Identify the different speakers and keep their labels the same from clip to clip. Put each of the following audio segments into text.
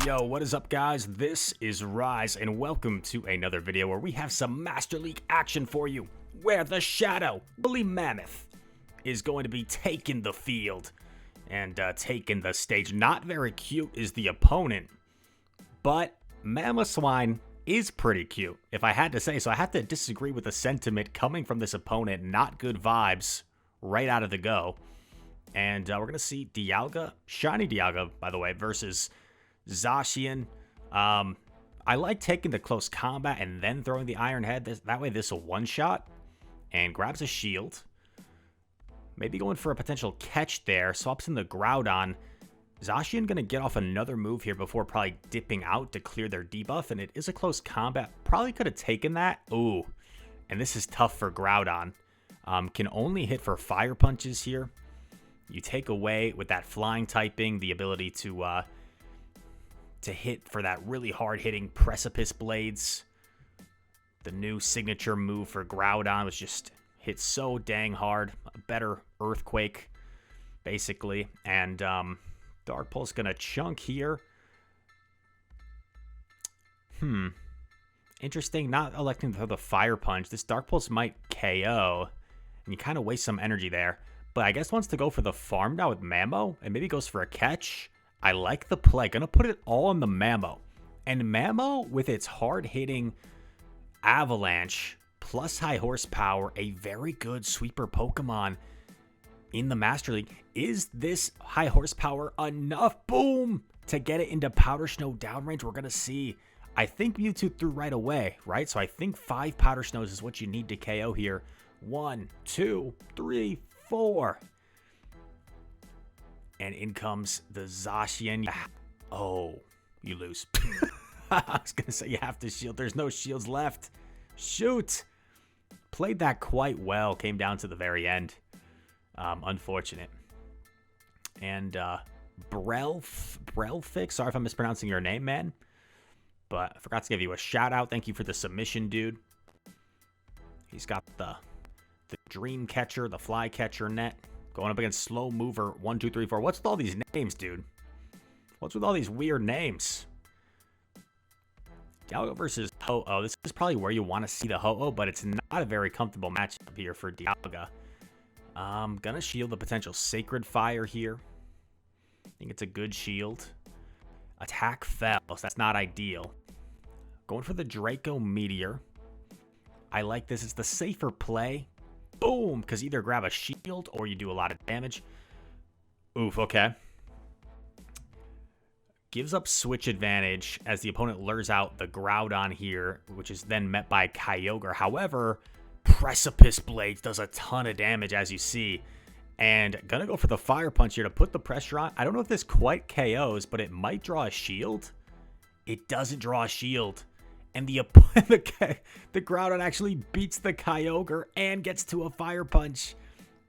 Speaker 1: Yo, what is up, guys? This is Rise, and welcome to another video where we have some Master League action for you, where the Shadow, Woolly Mammoth, is going to be taking the field and taking the stage. Not very cute is the opponent, but Mamoswine is pretty cute, if I had to say so. I have to disagree with the sentiment coming from this opponent. Not good vibes right out of the go. And we're going to see Dialga, Shiny Dialga, by the way, versus Zacian. I like taking the close combat and then throwing the Iron Head. That way this will one-shot and grabs a shield. Maybe going for a potential catch there. Swaps in the Groudon. Zacian going to get off another move here before probably dipping out to clear their debuff. And it is a close combat. Probably could have taken that. Ooh. And this is tough for Groudon. Can only hit for Fire Punches here. You take away with that flying typing the ability to hit for that really hard-hitting Precipice Blades. The new signature move for Groudon was just hit so dang hard. A better Earthquake, basically. And Dark Pulse going to chunk here. Interesting, not electing to throw the Fire Punch. This Dark Pulse might KO, and you kind of waste some energy there. But I guess wants to go for the farm now with Mamo, and maybe goes for a catch. I like the play. Gonna put it all on the Mamo. And Mamo, with its hard-hitting Avalanche, plus high horsepower, a very good sweeper Pokemon in the Master League. Is this high horsepower enough? Boom! To get it into Powder Snow downrange. We're gonna see. I think Mewtwo threw right away, right? So I think 5 Powder Snows is what you need to KO here. 1, 2, 3, 4. And in comes the Zacian. Oh, you lose. I was going to say you have to shield. There's no shields left. Shoot. Played that quite well. Came down to the very end. Unfortunate. And Brelfix. Sorry if I'm mispronouncing your name, man. But I forgot to give you a shout out. Thank you for the submission, dude. He's got the Dream Catcher, the Fly Catcher net. Going up against Slow Mover 1, 2, 3, 4. What's with all these names, dude? What's with all these weird names? Dialga versus Ho-Oh. This is probably where you want to see the Ho-Oh, but it's not a very comfortable matchup here for Dialga. Gonna shield the potential Sacred Fire here. I think it's a good shield. Attack fell, so that's not ideal. Going for the Draco Meteor. I like this. It's the safer play. Boom! Because either grab a shield or you do a lot of damage. Oof, okay. Gives up switch advantage as the opponent lures out the Groudon here, which is then met by Kyogre. However, Precipice Blades does a ton of damage, as you see. And gonna go for the Fire Punch here to put the pressure on. I don't know if this quite KOs, but it might draw a shield. It doesn't draw a shield. And the Groudon actually beats the Kyogre and gets to a Fire Punch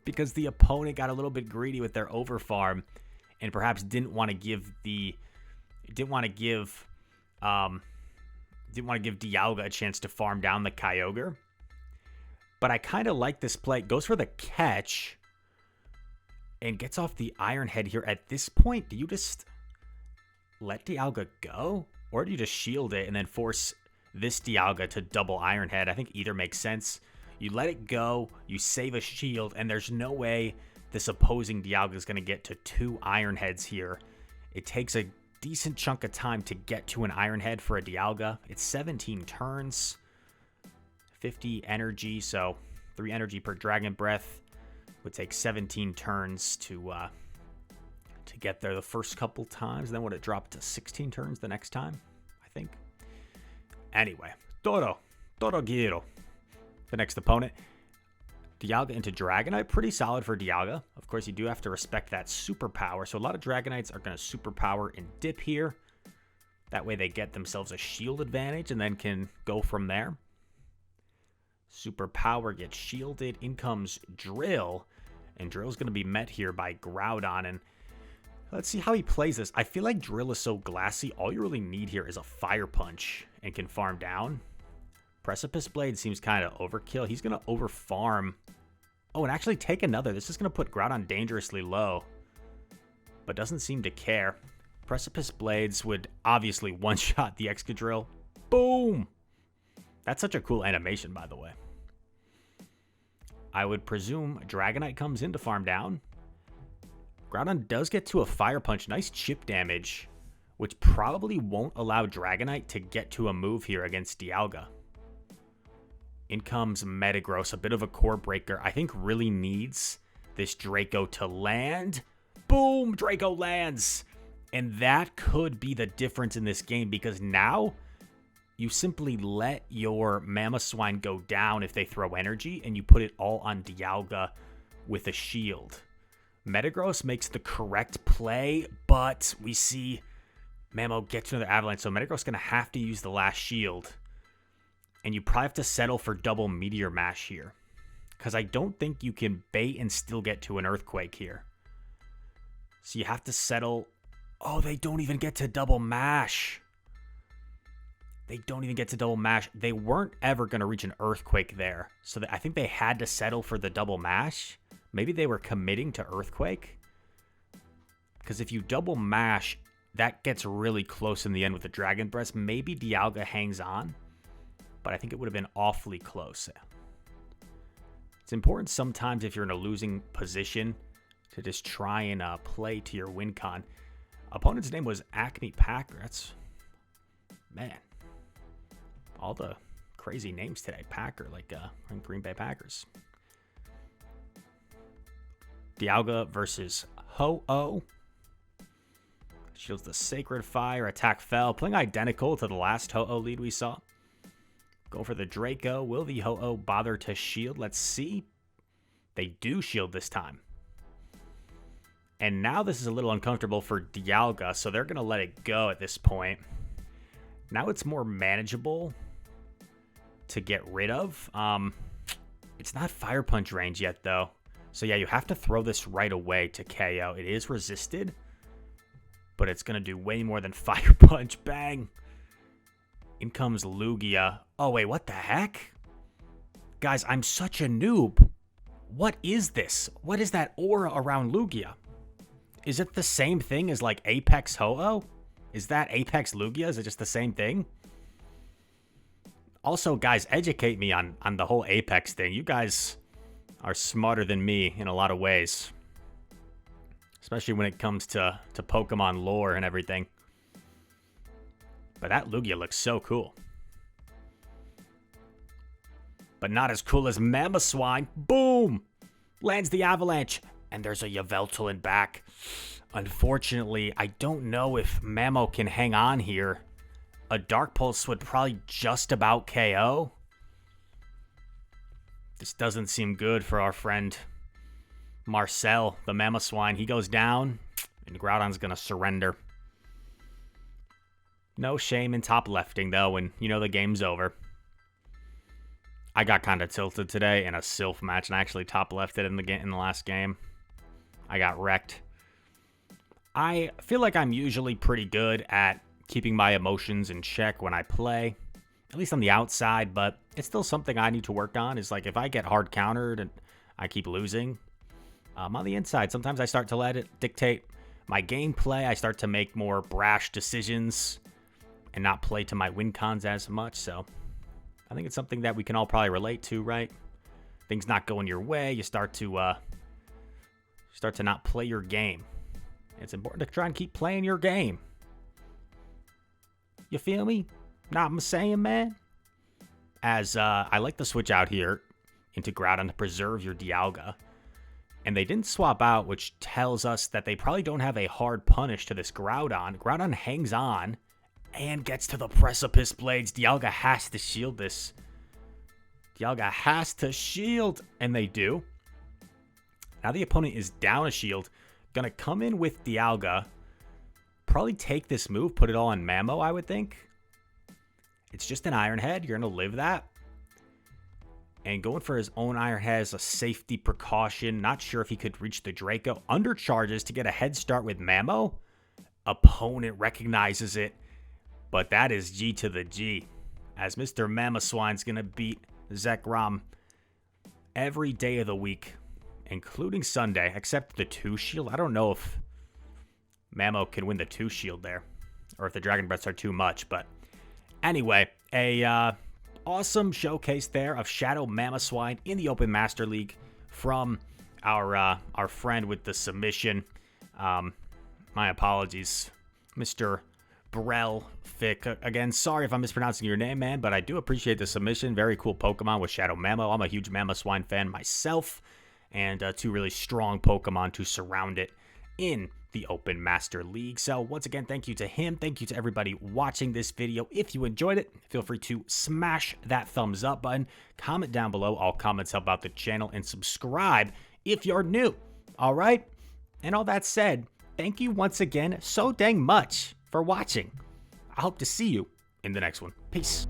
Speaker 1: because the opponent got a little bit greedy with their overfarm and perhaps didn't want to give Dialga a chance to farm down the Kyogre. But I kind of like this play. Goes for the catch and gets off the Iron Head here. At this point, do you just let Dialga go, or do you just shield it and then force this Dialga to double Iron Head? I think either makes sense. You let it go, you save a shield, and there's no way this opposing Dialga is going to get to 2 Iron Heads here. It takes a decent chunk of time to get to an Iron Head for a Dialga. It's 17 turns, 50 energy, so 3 energy per Dragon Breath. Would take 17 turns to get there the first couple times. Then would it drop to 16 turns the next time, I think. Anyway, Toro Giro. The next opponent. Dialga into Dragonite. Pretty solid for Dialga. Of course, you do have to respect that superpower. So a lot of Dragonites are going to superpower and dip here. That way they get themselves a shield advantage and then can go from there. Superpower gets shielded. In comes Drill. And Drill's going to be met here by Groudon. And let's see how he plays this. I feel like Drill is so glassy. All you really need here is a Fire Punch and can farm down. Precipice Blade seems kind of overkill. He's going to overfarm. Oh, and actually take another. This is going to put Groudon dangerously low, but doesn't seem to care. Precipice Blades would obviously one-shot the Excadrill. Boom! That's such a cool animation, by the way. I would presume Dragonite comes in to farm down. Groudon does get to a Fire Punch. Nice chip damage, which probably won't allow Dragonite to get to a move here against Dialga. In comes Metagross, a bit of a core breaker. I think really needs this Draco to land. Boom! Draco lands! And that could be the difference in this game, because now you simply let your Mamoswine go down if they throw energy, and you put it all on Dialga with a shield. Metagross makes the correct play, but we see Mamo get to another Avalanche, so Metagross is going to have to use the last shield. And you probably have to settle for double Meteor Mash here, because I don't think you can bait and still get to an Earthquake here. So you have to settle. Oh, they don't even get to double Mash. They don't even get to double Mash. They weren't ever going to reach an Earthquake there, so I think they had to settle for the double Mash. Maybe they were committing to Earthquake, because if you double Mash, that gets really close in the end with the Dragon Breath. Maybe Dialga hangs on, but I think it would have been awfully close. It's important sometimes if you're in a losing position to just try and play to your win con. Opponent's name was Acme Packer. That's, man, all the crazy names today. Packer, like Green Bay Packers. Dialga versus Ho-Oh. Shields the Sacred Fire. Attack fell. Playing identical to the last Ho-Oh lead we saw. Go for the Draco. Will the Ho-Oh bother to shield? Let's see. They do shield this time. And now this is a little uncomfortable for Dialga, so they're going to let it go at this point. Now it's more manageable to get rid of. It's not Fire Punch range yet, though. So yeah, you have to throw this right away to KO. It is resisted, but it's going to do way more than Fire Punch. Bang! In comes Lugia. Oh, wait, what the heck? Guys, I'm such a noob. What is this? What is that aura around Lugia? Is it the same thing as, like, Apex Ho-Oh? Is that Apex Lugia? Is it just the same thing? Also, guys, educate me on the whole Apex thing. You guys are smarter than me in a lot of ways. Especially when it comes to Pokemon lore and everything. But that Lugia looks so cool. But not as cool as Mamoswine. Boom! Lands the Avalanche. And there's a Yveltal back. Unfortunately, I don't know if Mamo can hang on here. A Dark Pulse would probably just about KO. This doesn't seem good for our friend Marcel, the Mamoswine. He goes down, and Groudon's going to surrender. No shame in top lefting, though, when you know the game's over. I got kind of tilted today in a Sylph match, and I actually top lefted in the last game. I got wrecked. I feel like I'm usually pretty good at keeping my emotions in check when I play, at least on the outside, but it's still something I need to work on. Is like if I get hard countered and I keep losing, on the inside, sometimes I start to let it dictate my gameplay. I start to make more brash decisions and not play to my win cons as much. So I think it's something that we can all probably relate to, right? Things not going your way, you start to not play your game. It's important to try and keep playing your game. You feel me? Know what I'm saying, man? As I like to switch out here into Groudon to preserve your Dialga. And they didn't swap out, which tells us that they probably don't have a hard punish to this Groudon. Groudon hangs on and gets to the Precipice Blades. Dialga has to shield this. Dialga has to shield, and they do. Now the opponent is down a shield. Gonna come in with Dialga. Probably take this move, put it all on Mamo, I would think. It's just an Iron Head. You're going to live that. And going for his own Iron Head as a safety precaution. Not sure if he could reach the Draco. Undercharges to get a head start with Mamo. Opponent recognizes it. But that is G to the G. As Mr. Mamoswine's going to beat Zekrom every day of the week, including Sunday, except the 2 shield. I don't know if Mamo can win the 2 shield there. Or if the Dragon Breaths are too much. But anyway, a awesome showcase there of Shadow Mamoswine in the Open Master League from our friend with the submission. My apologies, Mr. Brell Fick. Again, sorry if I'm mispronouncing your name, man, but I do appreciate the submission. Very cool Pokemon with Shadow Mamo. I'm a huge Mamoswine fan myself, and 2 really strong Pokemon to surround it in the Open Master League. So once again, thank you to him. Thank you to everybody watching this video. If you enjoyed it, feel free to smash that thumbs up button. Comment down below. All comments help out the channel, and subscribe if you're new. All right? And all that said, thank you once again so dang much for watching. I hope to see you in the next one. Peace.